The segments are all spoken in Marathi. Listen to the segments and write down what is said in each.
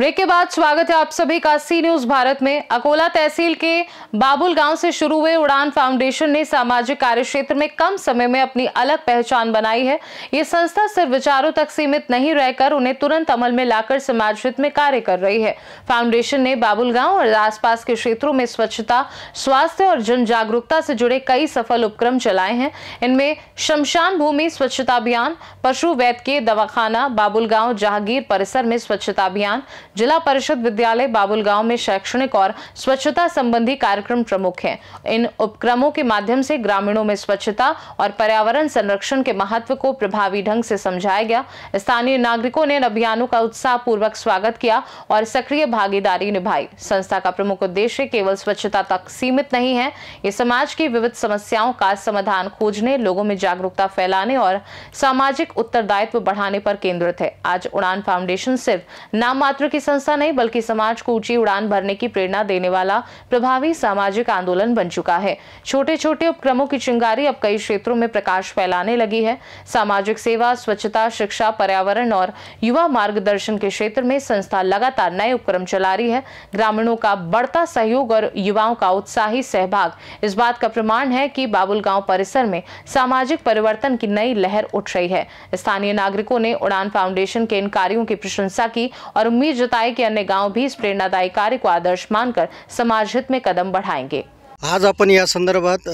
ब्रेक के बाद स्वागत है आप सभी का सी न्यूज भारत में। अकोला तहसील के बाबुल गांव से शुरू हुए उड़ान फाउंडेशन ने सामाजिक कार्य क्षेत्र में कम समय में अपनी अलग पहचान बनाई है। ये संस्था सिर्फ विचारों तक सीमित नहीं रहकर उन्हें तुरंत अमल में लाकर समाज हित में कार्य कर रही है। फाउंडेशन ने बाबुल गांव और आसपास के क्षेत्रों में स्वच्छता, स्वास्थ्य और जन जागरूकता से जुड़े कई सफल उपक्रम चलाए हैं। इनमें शमशान भूमि स्वच्छता अभियान, पशु वैद्यकीय दवाखाना बाबुल गांव जहांगीर परिसर में स्वच्छता अभियान, जिला परिषद विद्यालय बाबुल गांव में शैक्षणिक और स्वच्छता संबंधी कार्यक्रम प्रमुख हैं। इन उपक्रमों के माध्यम से ग्रामीणों में स्वच्छता और पर्यावरण संरक्षण के महत्व को प्रभावी ढंग से समझाया गया। स्थानीय नागरिकों ने इन अभियानों का उत्साहपूर्वक स्वागत किया और सक्रिय भागीदारी निभाई। संस्था का प्रमुख उद्देश्य केवल स्वच्छता तक सीमित नहीं है, ये समाज की विविध समस्याओं का समाधान खोजने, लोगों में जागरूकता फैलाने और सामाजिक उत्तरदायित्व बढ़ाने पर केंद्रित है। आज उड़ान फाउंडेशन सिर्फ नाम मात्र की संस्था नहीं बल्कि समाज को ऊंची उड़ान भरने की प्रेरणा देने वाला प्रभावी सामाजिक आंदोलन बन चुका है। छोटे छोटे उपक्रमों की चिंगारी अब कई क्षेत्रों में प्रकाश फैलाने लगी है। सामाजिक सेवा, स्वच्छता, शिक्षा, पर्यावरण और युवा मार्गदर्शन के क्षेत्र में संस्था लगातार नए उपक्रम चला रही है। ग्रामीणों का बढ़ता सहयोग और युवाओं का उत्साही सहभाग इस बात का प्रमाण है कि बाबुल गांव परिसर में सामाजिक परिवर्तन की नई लहर उठ रही है। स्थानीय नागरिकों ने उड़ान फाउंडेशन के इन कार्यों की प्रशंसा की और उम्मीद जताई कि अन्य गांव भी इस प्रेरणादायी कार्य को आदर्श मानकर समाज हित में कदम बढ़ाएंगे। आज आपण या संदर्भात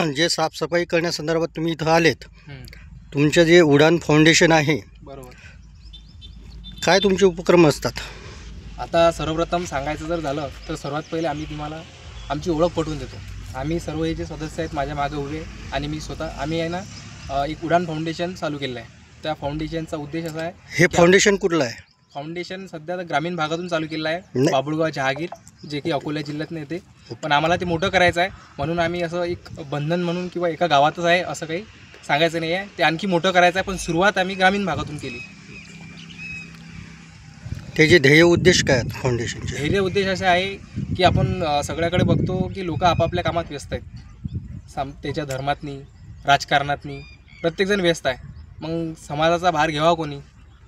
जे साफसफाई करण्यासंदर्भात तुम्ही इथं आलेत, तुमचे जे उडान फाउंडेशन आहे, बरोबर, काय तुमचे उपक्रम असतात? आता सर्वप्रथम सांगायचं जर झालं तर सर्वात पहिले आम्ही तुम्हाला आमची ओळख पटवून देतो। आम्ही सर्व हे जे सदस्य आहेत माझ्या मागे उभे आणि मी स्वतः आम्ही आहे ना एक उडान फाउंडेशन चालू केलेलं आहे। त्या फाउंडेशनचा उद्देश असा आहे, हे फाउंडेशन कुठलं आहे? फाउंडेशन सध्या ग्रामीण भागातून चालू केलेलं आहे, बाबुळगाव जहांगीर, जे की अकोला जिल्ह्यातून येते। पण आम्हाला ते मोठं करायचं आहे म्हणून आम्ही असं एक बंधन म्हणून किंवा एका गावातच आहे असं काही सांगायचं नाही आहे, ते आणखी मोठं करायचं आहे। पण सुरुवात आम्ही ग्रामीण भागातून केली। त्याचे ध्येय उद्देश काय आहेत फाउंडेशनचे? ध्येय उद्देश असे आहे की आपण सगळ्याकडे बघतो की लोक आपापल्या कामात व्यस्त आहेत, त्याच्या धर्मातनी, राजकारणातनी प्रत्येकजण व्यस्त आहे। मग समाजाचा भार घ्यावा कोणी?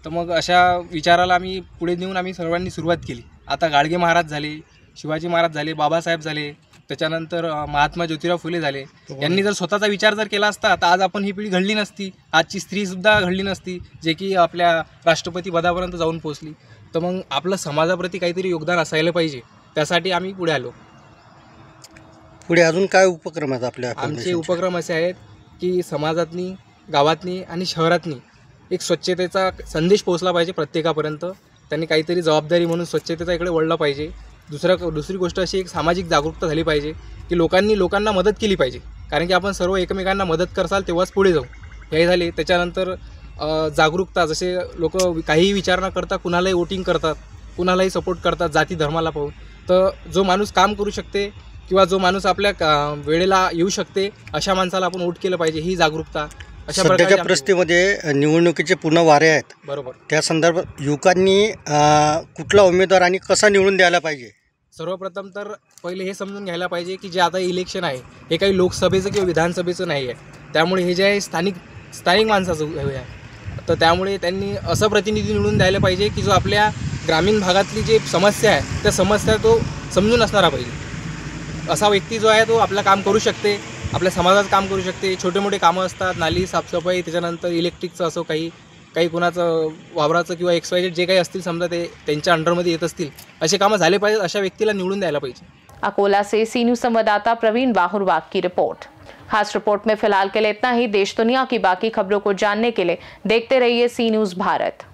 तर मग अशा विचाराला आम्ही पुढे नेऊन आम्ही सर्वांनी सुरुवात केली। आता गाडगे महाराज झाले, शिवाजी महाराज झाले, बाबासाहेब झाले, त्याच्यानंतर महात्मा ज्योतिराव फुले झाले। यांनी जर स्वतःचा विचार जर केला असता तर आज आपण ही पिढी घडली नसती, आजची स्त्रीसुद्धा घडली नसती, जे की आपल्या राष्ट्रपती पदापर्यंत जाऊन पोहोचली। तर मग आपलं समाजाप्रती काहीतरी योगदान असायला पाहिजे, त्यासाठी आम्ही पुढे आलो। पुढे अजून काय उपक्रम आहेत आपल्या? आमचे उपक्रम असे आहेत की समाजातनी, गावातनी आणि शहरातनी एक स्वच्छतेचा संदेश पोहोचला पाहिजे प्रत्येकापर्यंत। त्यांनी काहीतरी जबाबदारी म्हणून स्वच्छतेचा इकडे वळलं पाहिजे। दुसरी गोष्ट अशी एक सामाजिक जागरूकता झाली पाहिजे की लोकांना मदत केली पाहिजे, कारण की आपण सर्व एकमेकांना मदत करसाल तेव्हाच पुढे जाऊ, हे झाले। त्याच्यानंतर जागरूकता, जसे लोक काहीही विचार न करता कुणालाही वोटिंग करतात, कुणालाही सपोर्ट करतात जाती धर्माला पाहून। तर जो माणूस काम करू शकते किंवा जो माणूस आपल्या वेळेला येऊ शकते अशा माणसाला आपण वोट केलं पाहिजे, ही जागरूकता। सध्याच्या परिस्थितीमध्ये निवडणुकीचे पुन्हा वारे आहेत, बरोबर, त्या संदर्भात युवकांनी कुठला उमेदवार आणि कसा निवडून द्यायला पाहिजे? सर्वप्रथम तर पहिले हे समजून घ्यायला पाहिजे की जे आता इलेक्शन आहे हे काही लोकसभेचं किंवा विधानसभेचं नाही आहे, त्यामुळे हे जे आहे स्थानिक माणसाचं आहे। तर त्यामुळे त्यांनी असं प्रतिनिधी निवडून द्यायला पाहिजे की जो आपल्या ग्रामीण भागातली जी समस्या आहे त्या समस्या तो समजून असणारा पाहिजे। असा व्यक्ती जो आहे तो आपलं काम करू शकते, आपल्या समाजात काम करू शकते। छोटे मोठे कामं असतात, नाली साफसफाई, त्याच्यानंतर इलेक्ट्रिकचं असो, काही कुणाचं वावराचं किंवा XYZ जे काही असतील, समजा ते त्यांच्या अंडरमध्ये येत असतील, असे कामं झाले पाहिजे, अशा व्यक्तीला निवडून द्यायला पाहिजे। अकोला से सी न्यूज संवाददाता प्रवीण बाहुरवाग की रिपोर्ट। खास रिपोर्ट में फिलहाल के लिए इतना ही। देश दुनिया की बाकी खबरों को जानने के लिए देखते रहिए सी न्यूज भारत।